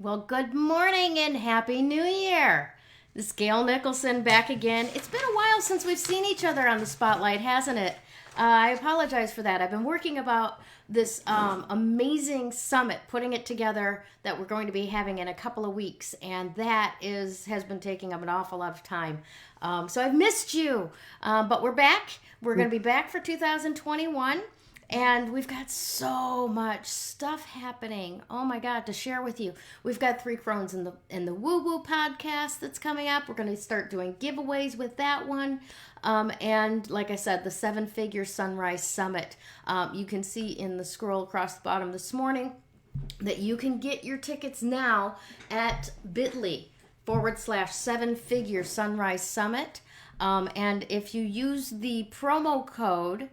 Well, good morning and Happy New Year. This is Gayle Nicholson back again. It's been a while since we've seen each other on the spotlight, hasn't it? I apologize for that. I've been working about this amazing summit, putting it together that we're going to be having in a couple of weeks, and that has been taking up an awful lot of time. So I've missed you, but we're back. We're going to be back for 2021. And we've got so much stuff happening. Oh my God, to share with you. We've got Three Crones in the Woo Woo podcast that's coming up. We're going to start doing giveaways with that one. And like I said, the Seven Figure Sunrise Summit. You can see in the scroll across the bottom this morning that you can get your tickets now at bit.ly/Seven Figure Sunrise Summit. And if you use the promo code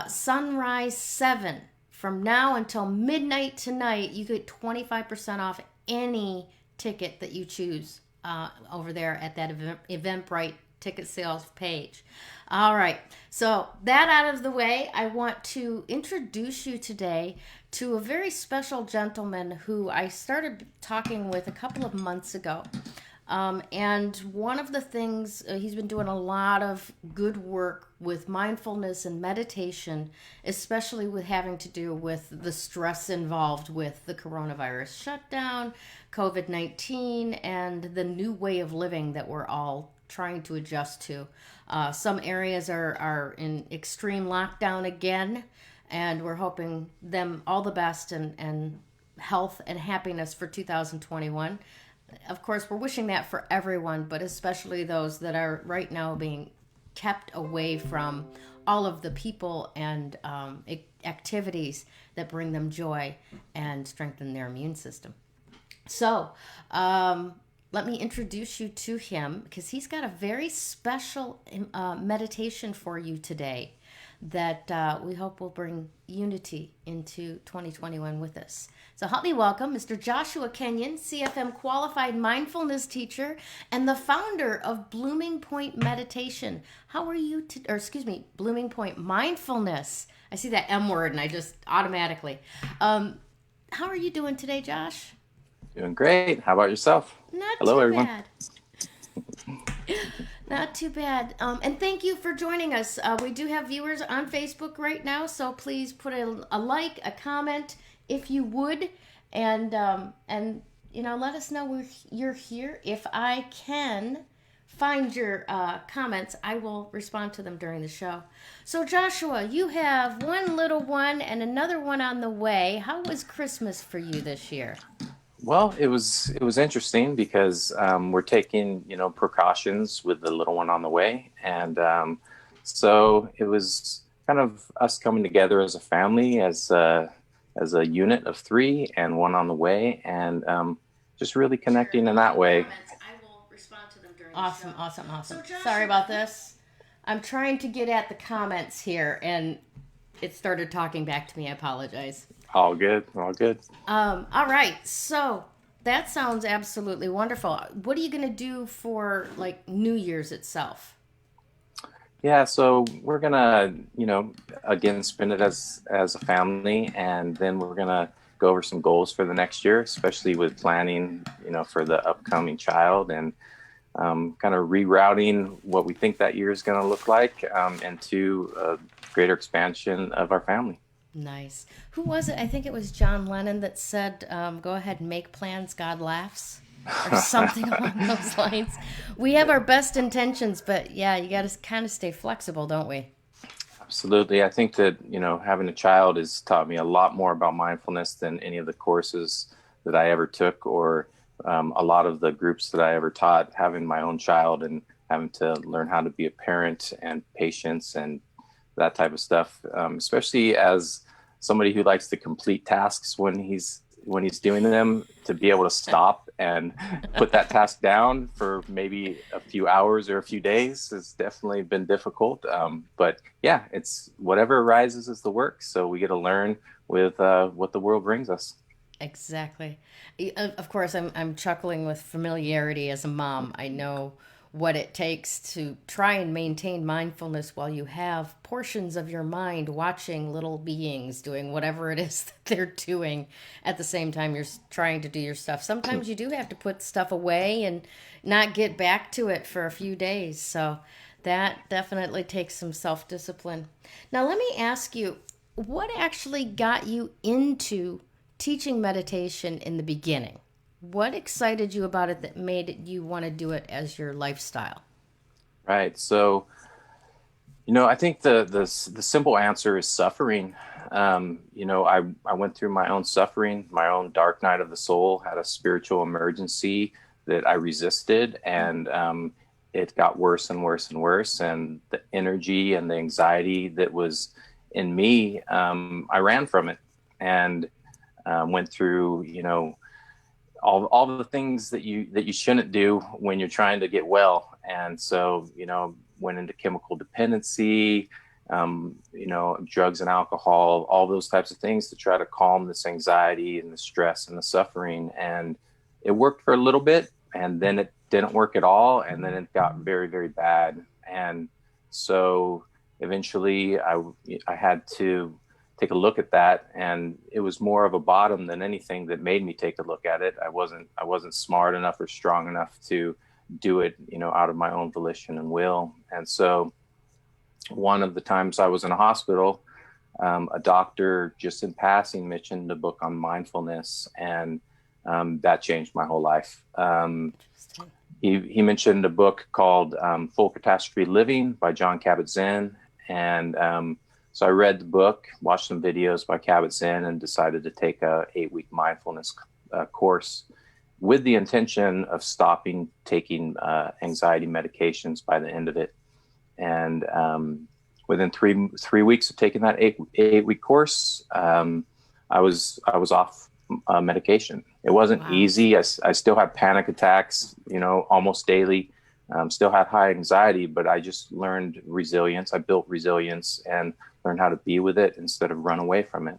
Sunrise 7 from now until midnight tonight, you get 25% off any ticket that you choose over there at that Eventbrite ticket sales page. All right, so that out of the way, I want to introduce you today to a very special gentleman who I started talking with a couple of months ago. And one of the things, he's been doing a lot of good work with mindfulness and meditation, especially with having to do with the stress involved with the coronavirus shutdown, COVID-19, and the new way of living that we're all trying to adjust to. Some areas are in extreme lockdown again, and we're hoping them all the best and health and happiness for 2021. Of course, we're wishing that for everyone, but especially those that are right now being kept away from all of the people and activities that bring them joy and strengthen their immune system. So, let me introduce you to him because he's got a very special meditation for you today that we hope will bring unity into 2021 with us. So help me welcome Mr. Joshua Kenyon, CFM qualified mindfulness teacher and the founder of Blooming Point Meditation. How are you, Blooming Point Mindfulness. I see that M word and I just automatically. How are you doing today, Josh? Doing great. How about yourself? Hello, everyone. Bad. Not too bad. And thank you for joining us. We do have viewers on Facebook right now, so please put a like, a comment, if you would, and let us know you're here. If I can find your comments, I will respond to them during the show. So Joshua, you have one little one and another one on the way. How was Christmas for you this year? Well, it was interesting because we're taking precautions with the little one on the way, and so it was kind of us coming together as a family, as a unit of three, and one on the way, and just really connecting in that way. I will respond to them during awesome, the show. Awesome. So sorry about this. I'm trying to get at the comments here, and it started talking back to me. I apologize. All good. All right. So that sounds absolutely wonderful. What are you going to do for like New Year's itself? Yeah, so we're gonna, again, spend it as a family, and then we're gonna go over some goals for the next year, especially with planning, for the upcoming child, and kind of rerouting what we think that year is going to look like into a greater expansion of our family. Nice. Who was it? I think it was John Lennon that said, go ahead and make plans, God laughs, or something along those lines. We have our best intentions, but yeah, you got to kind of stay flexible, don't we? Absolutely. I think that, having a child has taught me a lot more about mindfulness than any of the courses that I ever took, or a lot of the groups that I ever taught. Having my own child and having to learn how to be a parent and patience and that type of stuff, especially as somebody who likes to complete tasks when he's doing them, to be able to stop and put that task down for maybe a few hours or a few days has definitely been difficult. But yeah, it's whatever arises is the work. So we get to learn with what the world brings us. Exactly. Of course, I'm chuckling with familiarity as a mom. I know what it takes to try and maintain mindfulness while you have portions of your mind watching little beings doing whatever it is that they're doing at the same time you're trying to do your stuff. Sometimes you do have to put stuff away and not get back to it for a few days. So that definitely takes some self-discipline. Now, let me ask you, what actually got you into teaching meditation in the beginning? What excited you about it that made you want to do it as your lifestyle? Right. So, I think the simple answer is suffering. I went through my own suffering, my own dark night of the soul, had a spiritual emergency that I resisted, and it got worse and worse and worse. And the energy and the anxiety that was in me, I ran from it, and went through, all the things that you shouldn't do when you're trying to get well. And so, went into chemical dependency, drugs and alcohol, all those types of things to try to calm this anxiety and the stress and the suffering. And it worked for a little bit, and then it didn't work at all. And then it got very, very bad. And so eventually I had to take a look at that, and it was more of a bottom than anything that made me take a look at it. I wasn't smart enough or strong enough to do it, out of my own volition and will. And so one of the times I was in a hospital, a doctor just in passing mentioned a book on mindfulness, and that changed my whole life. He mentioned a book called Full Catastrophe Living by Jon Kabat-Zinn, and so I read the book, watched some videos by Kabat-Zinn, and decided to take a 8-week mindfulness course with the intention of stopping taking anxiety medications by the end of it. And within three weeks of taking that 8-week course, I was off medication. It wasn't easy. I still had panic attacks, almost daily. Still had high anxiety, but I just learned resilience. I built resilience and learned how to be with it instead of run away from it.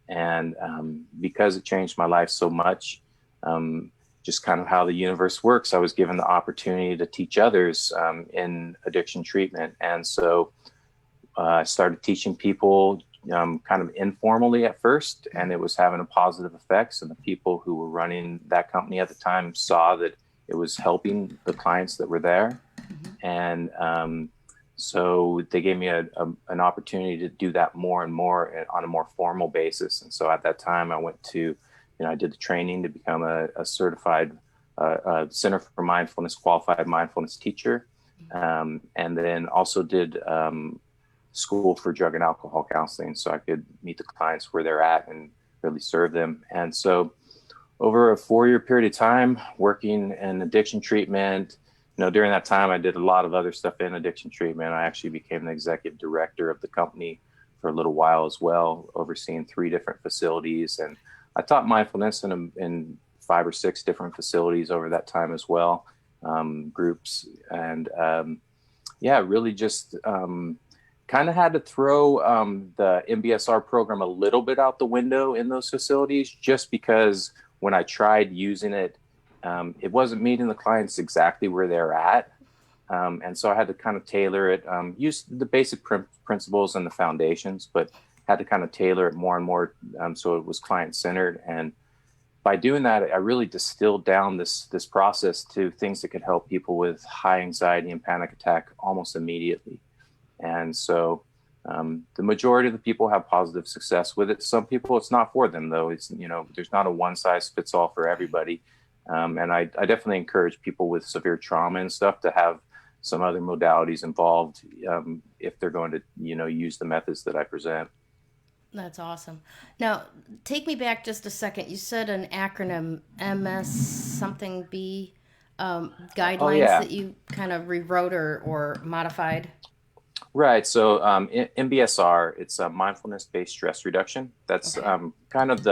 And because it changed my life so much, just kind of how the universe works, I was given the opportunity to teach others in addiction treatment. And so I started teaching people kind of informally at first, and it was having a positive effects. And the people who were running that company at the time saw that it was helping the clients that were there. And so they gave me an opportunity to do that more and more on a more formal basis. And so at that time I went to, I did the training to become a certified Center for Mindfulness, qualified mindfulness teacher. And then also did school for drug and alcohol counseling, so I could meet the clients where they're at and really serve them. And so over a 4-year period of time working in addiction treatment, during that time I did a lot of other stuff in addiction treatment. I actually became the executive director of the company for a little while as well, overseeing 3 different facilities. And I taught mindfulness in 5 or 6 different facilities over that time as well, groups. And really just kind of had to throw the MBSR program a little bit out the window in those facilities, just because when I tried using it, it wasn't meeting the clients exactly where they're at. And so I had to kind of tailor it, use the basic principles and the foundations, but had to kind of tailor it more and more so it was client-centered. And by doing that, I really distilled down this process to things that could help people with high anxiety and panic attack almost immediately. And so the majority of the people have positive success with it. Some people, it's not for them, though. It's, there's not a one-size-fits-all for everybody. And I definitely encourage people with severe trauma and stuff to have some other modalities involved if they're going to, use the methods that I present. That's awesome. Now, take me back just a second. You said an acronym, MS something B, guidelines that you kind of rewrote or modified. Right. So MBSR, it's a mindfulness-based stress reduction. That's kind of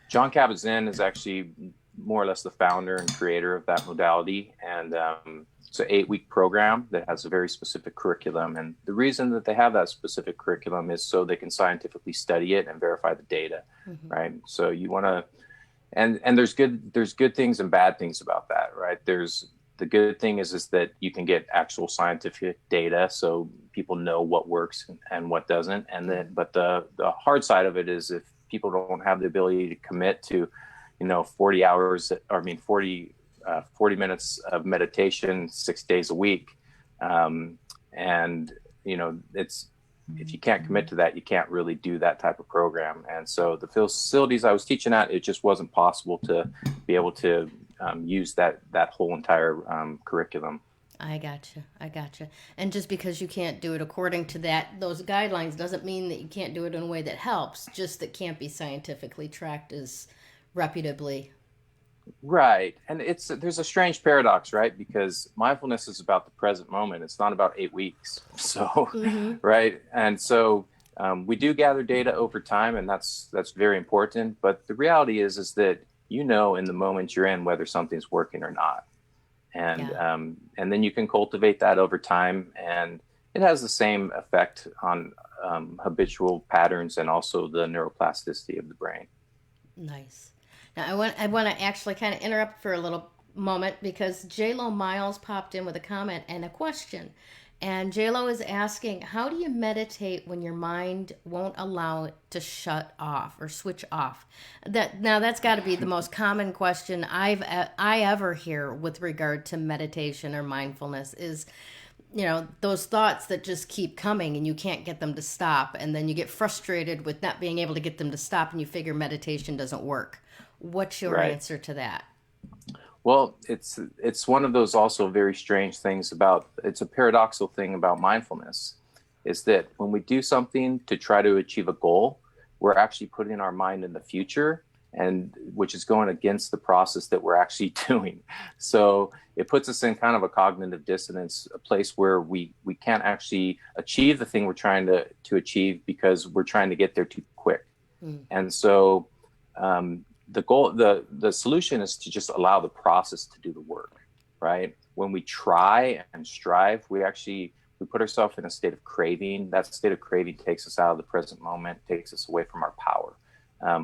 Jon Kabat-Zinn is actually more or less the founder and creator of that modality. And it's an 8-week program that has a very specific curriculum. And the reason that they have that specific curriculum is so they can scientifically study it and verify the data. Right. So you want to, and there's good things and bad things about that. Right. There's the good thing is that you can get actual scientific data, so people know what works and what doesn't. And then, but the hard side of it is if people don't have the ability to commit to, 40 hours, or 40 minutes of meditation 6 days a week. And, it's, if you can't commit to that, you can't really do that type of program. And so the facilities I was teaching at, it just wasn't possible to be able to use that whole entire curriculum. I gotcha. I gotcha. And just because you can't do it according to those guidelines doesn't mean that you can't do it in a way that helps, just that can't be scientifically tracked as reputably. Right. And there's a strange paradox, right? Because mindfulness is about the present moment. It's not about 8 weeks. So, Mm-hmm. right. And so we do gather data over time, and that's very important. But the reality is that in the moment you're in whether something's working or not. Yeah. And then you can cultivate that over time, and it has the same effect on habitual patterns and also the neuroplasticity of the brain. Nice. Now I want to actually kind of interrupt for a little moment because JLo Miles popped in with a comment and a question. And JLo is asking, how do you meditate when your mind won't allow it to shut off or switch off? That's got to be the most common question I ever hear with regard to meditation or mindfulness is, those thoughts that just keep coming and you can't get them to stop, and then you get frustrated with not being able to get them to stop and you figure meditation doesn't work. What's your Right. answer to that? Well, it's one of those also very strange things it's a paradoxical thing about mindfulness, is that when we do something to try to achieve a goal, we're actually putting our mind in the future, and which is going against the process that we're actually doing. So it puts us in kind of a cognitive dissonance, a place where we can't actually achieve the thing we're trying to achieve because we're trying to get there too quick. Mm. And so the solution is to just allow the process to do the work, right? When we try and strive, we put ourselves in a state of craving. That state of craving takes us out of the present moment, takes us away from our power.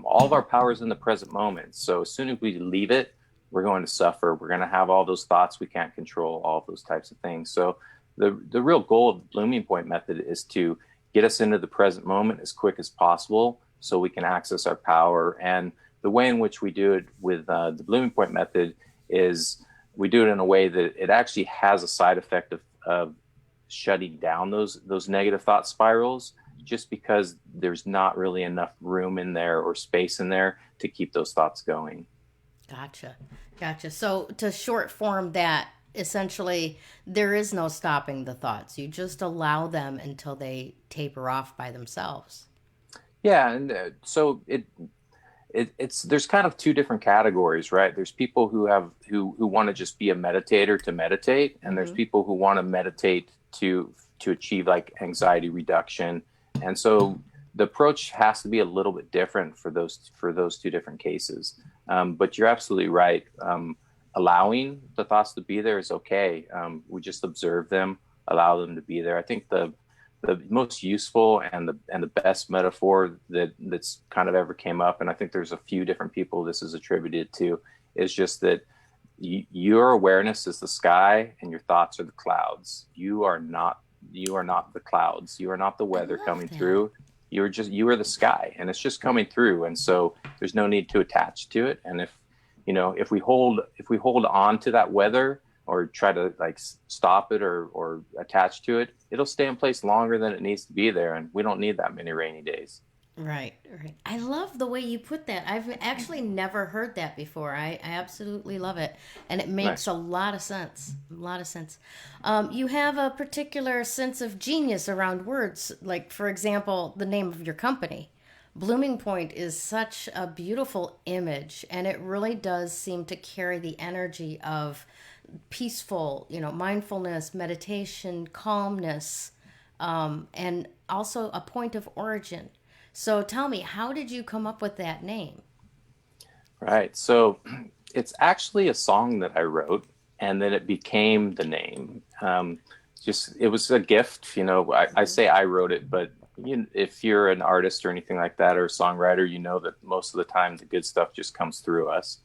All of our power is in the present moment. So as soon as we leave it, we're going to suffer. We're going to have all those thoughts we can't control, all of those types of things. So the real goal of the Blooming Point method is to get us into the present moment as quick as possible so we can access our power. And the way in which we do it with the Blooming Point method is we do it in a way that it actually has a side effect of shutting down those negative thought spirals, just because there's not really enough room in there or space in there to keep those thoughts going. Gotcha. So to short form that, essentially, there is no stopping the thoughts. You just allow them until they taper off by themselves. Yeah, and so it's there's kind of two different categories, right? There's people who want to just be a meditator to meditate, and there's Mm-hmm. people who want to meditate to achieve like anxiety reduction. And so the approach has to be a little bit different for those two different cases. But you're absolutely right. Allowing the thoughts to be there is okay. We just observe them, allow them to be there. I think the most useful and the best metaphor that's kind of ever came up, and I think there's a few different people this is attributed to, is just that your awareness is the sky and your thoughts are the clouds. You are not the clouds. You are not the weather coming that. through. You are the sky, and it's just coming through. And so there's no need to attach to it. And if we hold on to that weather or try to like stop it or attach to it, it'll stay in place longer than it needs to be there. And we don't need that many rainy days. Right. I love the way you put that. I've actually never heard that before. I absolutely love it. And it makes Nice. a lot of sense. A lot of sense. You have a particular sense of genius around words. Like, for example, the name of your company. Blooming Point is such a beautiful image, and it really does seem to carry the energy of peaceful, mindfulness, meditation, calmness, and also a point of origin. So tell me, how did you come up with that name? Right. So it's actually a song that I wrote, and then it became the name. Just it was a gift. I say I wrote it, but if you're an artist or anything like that or a songwriter, you know that most of the time the good stuff just comes through us,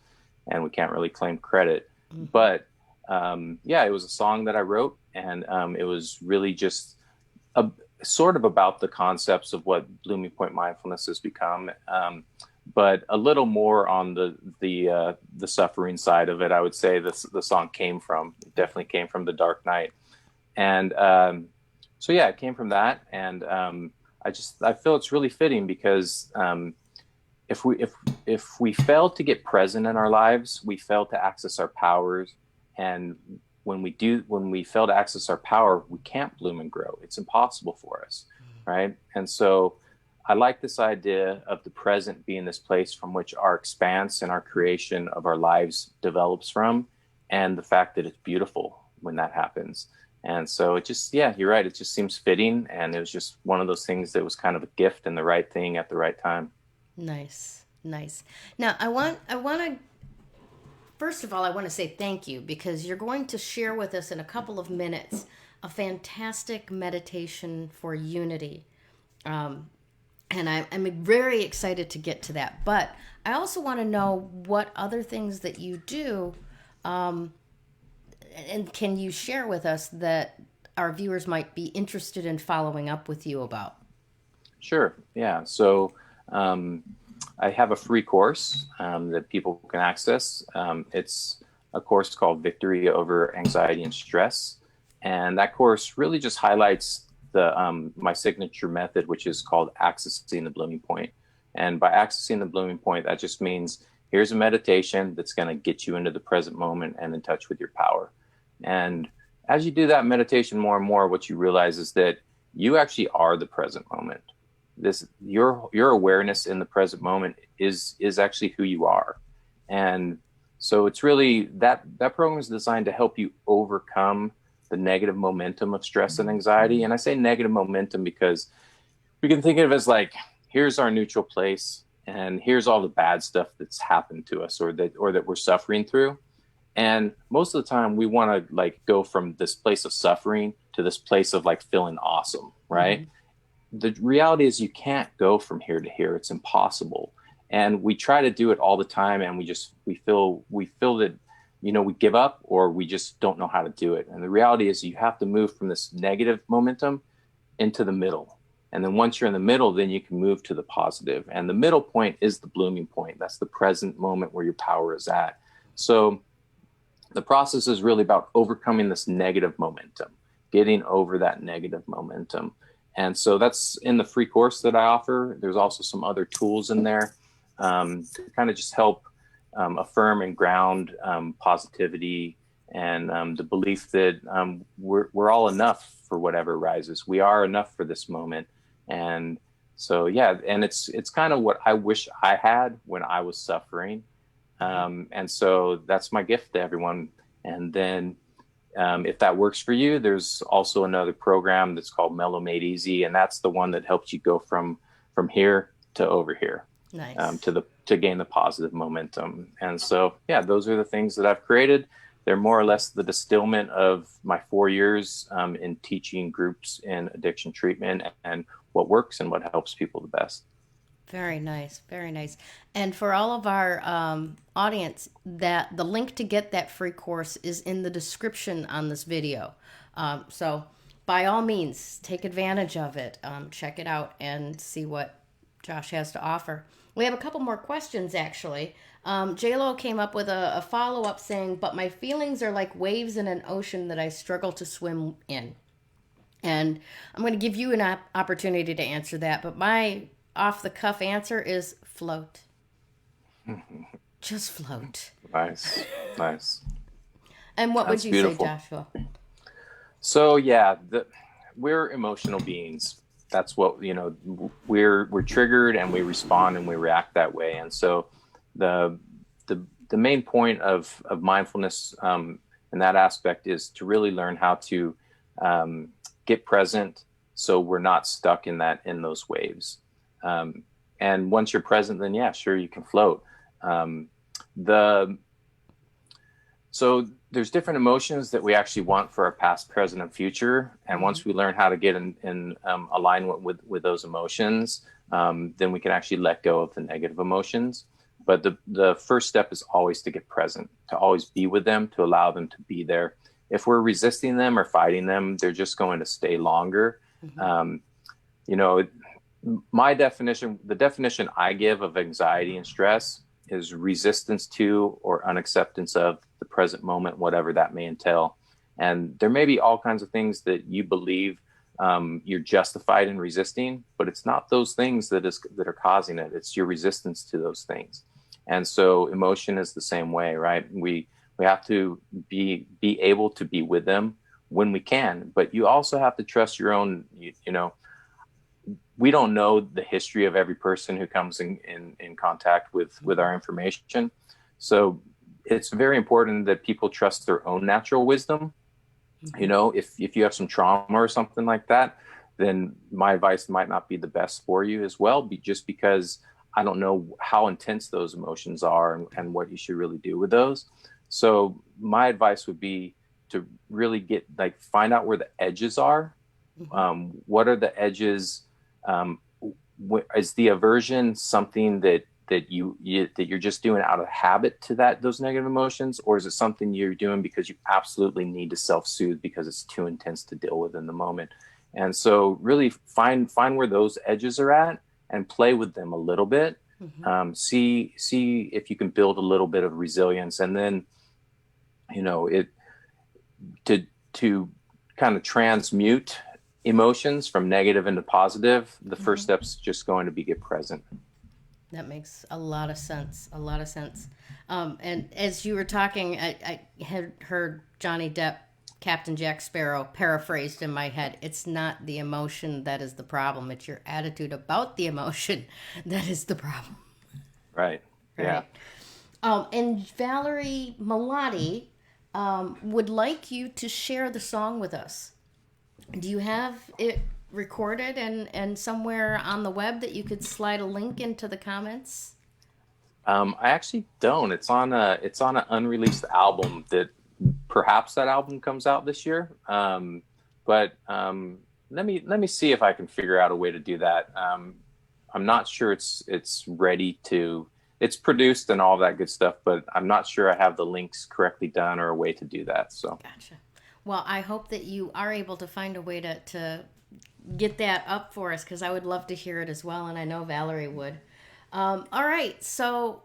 and we can't really claim credit. Mm-hmm. But yeah, it was a song that I wrote, and it was really just a, sort of about the concepts of what Blooming Point mindfulness has become, but a little more on the suffering side of it. I would say the song definitely came from the dark night, and so yeah, it came from that, and I feel it's really fitting because if we fail to get present in our lives, we fail to access our powers, and when we fail to access our power, we can't bloom and grow. It's impossible for us, right? And so I like this idea of the present being this place from which our expanse and our creation of our lives develops from, and the fact that it's beautiful when that happens. And so it just, yeah, you're right. It just seems fitting. And it was just one of those things that was kind of a gift and the right thing at the right time. Nice, nice. Now, I want to first of all, I want to say thank you because you're going to share with us in a couple of minutes a fantastic meditation for unity. Um, and I'm very excited to get to that. But I also want to know what other things that you do, um, and can you share with us that our viewers might be interested in following up with you about? Sure. Yeah. So um, I have a free course that people can access. It's a course called Victory Over Anxiety and Stress. And that course really just highlights my signature method, which is called accessing the blooming point. And by accessing the blooming point, that just means here's a meditation that's going to get you into the present moment and in touch with your power. And as you do that meditation more and more, what you realize is that you actually are the present moment. Your awareness in the present moment is actually who you are. And so it's really that program is designed to help you overcome the negative momentum of stress and anxiety. And I say negative momentum because we can think of it as like, here's our neutral place and here's all the bad stuff that's happened to us or that we're suffering through. And most of the time we want to like go from this place of suffering to this place of like feeling awesome, right? Mm-hmm. The reality is you can't go from here to here. It's impossible. And we try to do it all the time. And we feel that, we give up or we just don't know how to do it. And the reality is you have to move from this negative momentum into the middle. And then once you're in the middle, then you can move to the positive. And the middle point is the blooming point. That's the present moment where your power is at. So the process is really about overcoming this negative momentum, getting over that negative momentum. And so that's in the free course that I offer. There's also some other tools in there to kind of just help affirm and ground positivity and the belief that we're all enough for whatever rises. We are enough for this moment. And so, yeah, and it's kind of what I wish I had when I was suffering. And so that's my gift to everyone. And then if that works for you, there's also another program that's called Mellow Made Easy, and that's the one that helps you go from here to over here, Nice. to gain the positive momentum. And so, yeah, those are the things that I've created. They're more or less the distillment of my 4 years in teaching groups in addiction treatment and what works and what helps people the best. Very nice, very nice. And for all of our audience, that the link to get that free course is in the description on this video. So by all means, take advantage of it. Check it out and see what Josh has to offer. We have a couple more questions actually. JLo came up with a follow up saying, "But my feelings are like waves in an ocean that I struggle to swim in." And I'm going to give you an opportunity to answer that, but my off the cuff answer is float. Just float. Nice, nice. And what would That's you say, beautiful. Joshua? So yeah, we're emotional beings. That's what we're triggered and we respond and we react that way. And so the the main point of mindfulness in that aspect is to really learn how to get present, so we're not stuck in those waves. And once you're present, then yeah, sure, you can float. The So there's different emotions that we actually want for our past, present, and future. And once we learn how to get in alignment with those emotions, then we can actually let go of the negative emotions. But the first step is always to get present, to always be with them, to allow them to be there. If we're resisting them or fighting them, they're just going to stay longer. Mm-hmm. You know, the definition I give of anxiety and stress is resistance to or unacceptance of the present moment, whatever that may entail. And there may be all kinds of things that you believe you're justified in resisting, but it's not those things that are causing it. It's your resistance to those things. And so emotion is the same way, right? We have to be able to be with them when we can, but you also have to trust your own, you know, we don't know the history of every person who comes in contact with our information. So it's very important that people trust their own natural wisdom. Mm-hmm. You know, if you have some trauma or something like that, then my advice might not be the best for you as well, just because I don't know how intense those emotions are and what you should really do with those. So my advice would be to really find out where the edges are. Mm-hmm. What are the edges? Is the aversion something that you're just doing out of habit to those negative emotions, or is it something you're doing because you absolutely need to self-soothe because it's too intense to deal with in the moment? And so really find where those edges are at and play with them a little bit. Mm-hmm. See if you can build a little bit of resilience, and then, you know, to kind of transmute emotions from negative into positive. The first step is just going to be get present. That makes a lot of sense. And as you were talking, I had heard Johnny Depp, Captain Jack Sparrow, paraphrased in my head. It's not the emotion that is the problem. It's your attitude about the emotion that is the problem. Right. Yeah. And Valerie Melody would like you to share the song with us. Do you have it recorded and somewhere on the web that you could slide a link into the comments? I actually don't. It's on an unreleased album that perhaps that album comes out this year. But let me see if I can figure out a way to do that. I'm not sure it's ready to. It's produced and all that good stuff, but I'm not sure I have the links correctly done or a way to do that. So gotcha. Well, I hope that you are able to find a way to get that up for us, because I would love to hear it as well, and I know Valerie would. All right, so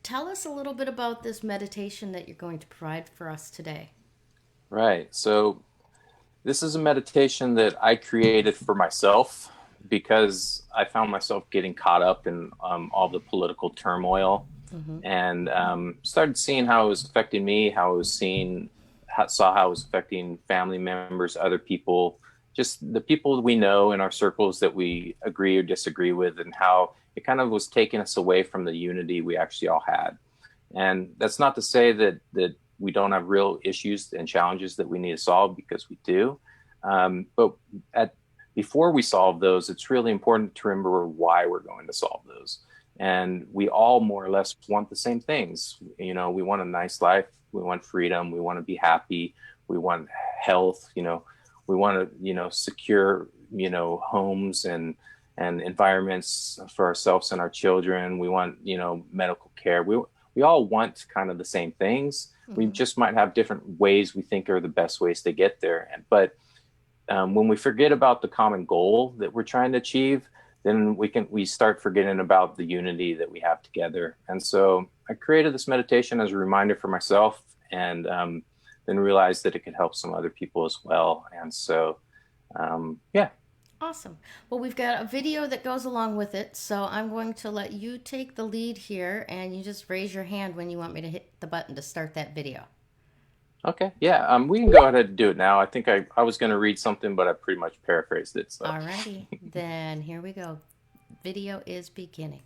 tell us a little bit about this meditation that you're going to provide for us today. Right. So this is a meditation that I created for myself because I found myself getting caught up in all the political turmoil, mm-hmm. and started seeing how it was affecting me, saw how it was affecting family members, other people, just the people we know in our circles that we agree or disagree with, and how it kind of was taking us away from the unity we actually all had. And that's not to say that we don't have real issues and challenges that we need to solve, because we do. But before we solve those, it's really important to remember why we're going to solve those. And we all more or less want the same things. You know, we want a nice life. We want freedom. We want to be happy. We want health. You know, we want to, you know, secure, you know, homes and environments for ourselves and our children. We want, you know, medical care. We all want kind of the same things. Mm-hmm. We just might have different ways we think are the best ways to get there. But when we forget about the common goal that we're trying to achieve, then we start forgetting about the unity that we have together. And so I created this meditation as a reminder for myself, and then realized that it could help some other people as well. And so, yeah. Awesome. Well, we've got a video that goes along with it, so I'm going to let you take the lead here, and you just raise your hand when you want me to hit the button to start that video. Okay. Yeah. We can go ahead and do it now. I think I was going to read something, but I pretty much paraphrased it. So. Alrighty. Then here we go. Video is beginning.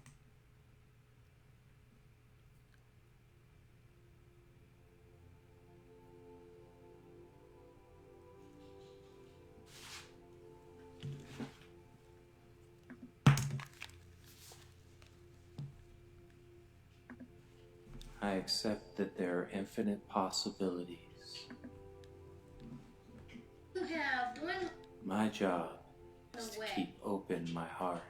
I accept that there are infinite possibilities. You have one. My job is to keep open my heart.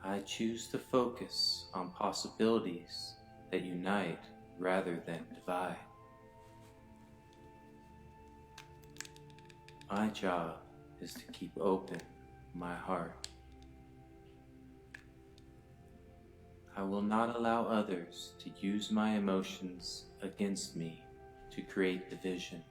I choose to focus on possibilities that unite rather than divide. My job is to keep open my heart. I will not allow others to use my emotions against me to create division.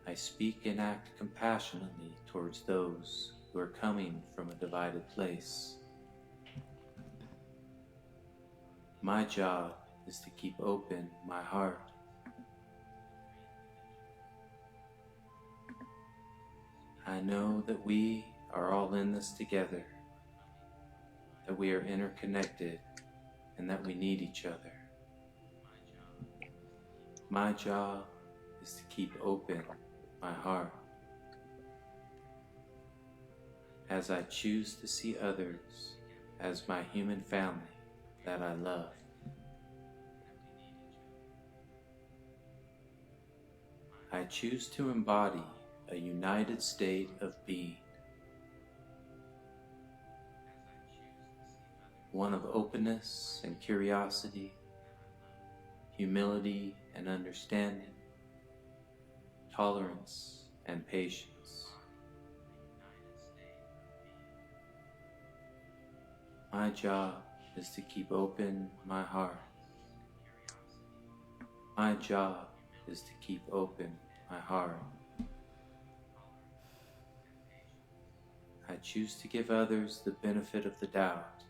I speak and act compassionately towards those who are coming from a divided place. My job is to keep open my heart. I know that we are all in this together, that we are interconnected, and that we need each other. My job is to keep open my heart. As I choose to see others as my human family that I love. I choose to embody a united state of being, one of openness and curiosity, humility and understanding, tolerance and patience. My job is to keep open my heart. My job is to keep open my heart. I choose to give others the benefit of the doubt,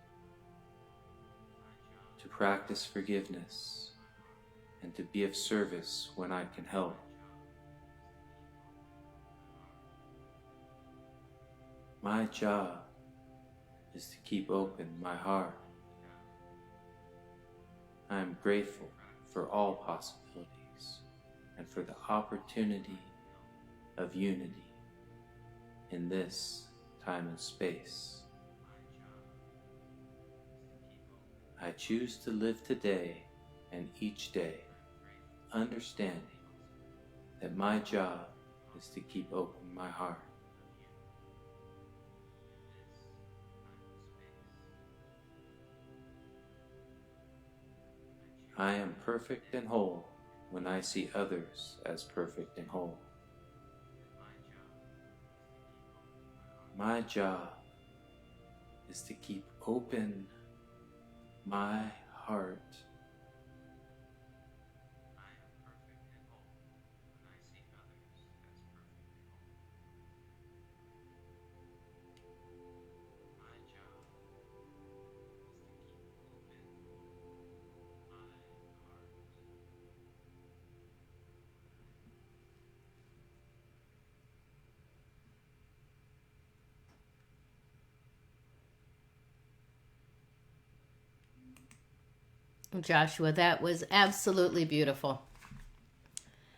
to practice forgiveness, and to be of service when I can help. My job is to keep open my heart. I am grateful for all possibilities and for the opportunity of unity in this time and space. I choose to live today and each day, understanding that my job is to keep open my heart. I am perfect and whole when I see others as perfect and whole. My job is to keep open my heart. Joshua, that was absolutely beautiful.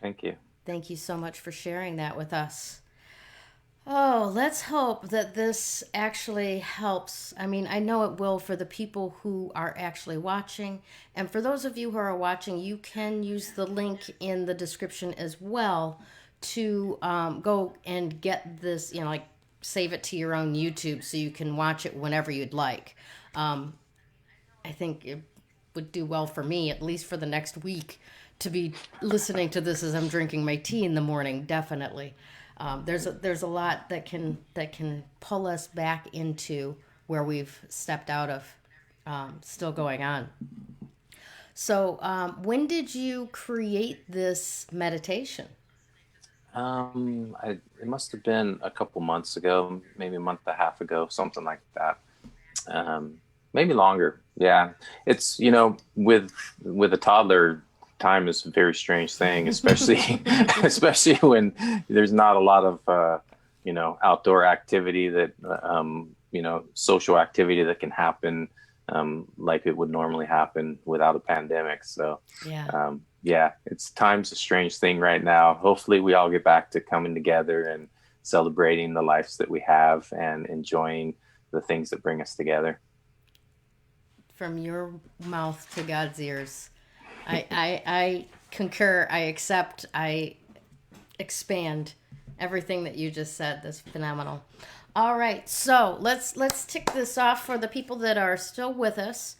Thank you. Thank you so much for sharing that with us. Oh, let's hope that this actually helps. I mean, I know it will for the people who are actually watching. And for those of you who are watching, you can use the link in the description as well to go and get this, like save it to your own YouTube so you can watch it whenever you'd like. I think it would do well for me, at least for the next week, to be listening to this as I'm drinking my tea in the morning. Definitely, there's a lot that can pull us back into where we've stepped out of, still going on. So, when did you create this meditation? It must have been a couple months ago, maybe a month and a half ago, something like that. Um, Maybe longer. Yeah, it's with a toddler, time is a very strange thing, especially especially when there's not a lot of outdoor activity that social activity that can happen like it would normally happen without a pandemic. So Yeah. yeah, it's time's a strange thing right now. Hopefully we all get back to coming together and celebrating the lives that we have and enjoying the things that bring us together. From your mouth to God's ears. I concur. I accept. I expand everything that you just said. That's phenomenal. All right, so let's tick this off for the people that are still with us.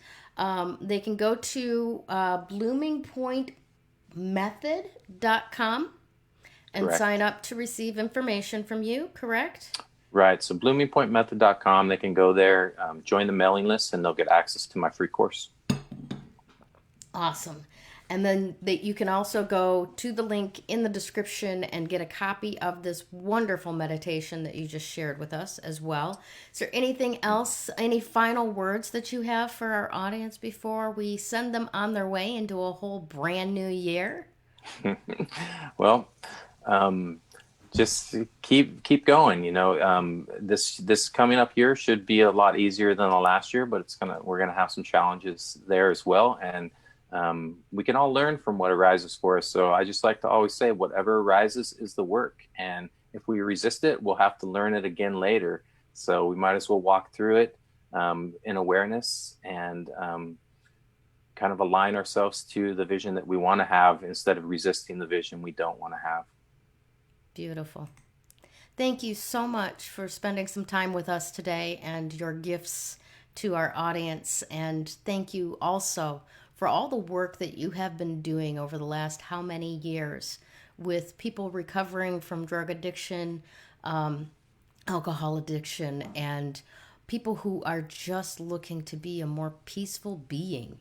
They can go to bloomingpointmethod.com and Correct. sign up to receive information from you, correct? Right. So bloomingpointmethod.com, they can go there, join the mailing list, and they'll get access to my free course. Awesome. And then you can also go to the link in the description and get a copy of this wonderful meditation that you just shared with us as well. Is there anything else, any final words that you have for our audience before we send them on their way into a whole brand new year? Well, just keep going. This coming up year should be a lot easier than the last year, but we're gonna have some challenges there as well, and we can all learn from what arises for us. So I just like to always say, whatever arises is the work, and if we resist it, we'll have to learn it again later. So we might as well walk through it in awareness and kind of align ourselves to the vision that we want to have instead of resisting the vision we don't want to have. Beautiful. Thank you so much for spending some time with us today and your gifts to our audience. And thank you also for all the work that you have been doing over the last how many years with people recovering from drug addiction, alcohol addiction, and people who are just looking to be a more peaceful being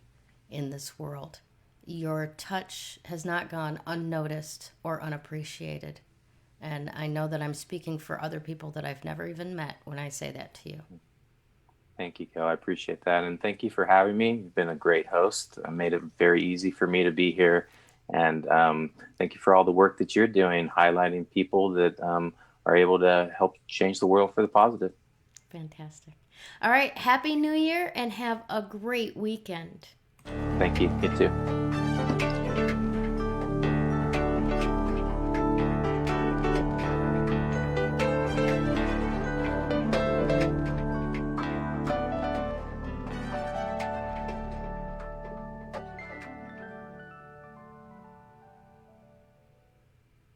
in this world. Your touch has not gone unnoticed or unappreciated. And I know that I'm speaking for other people that I've never even met when I say that to you. Thank you, Gayle. I appreciate that. And thank you for having me. You've been a great host. Made it very easy for me to be here. And thank you for all the work that you're doing, highlighting people that are able to help change the world for the positive. Fantastic. All right. Happy New Year and have a great weekend. Thank you. You too.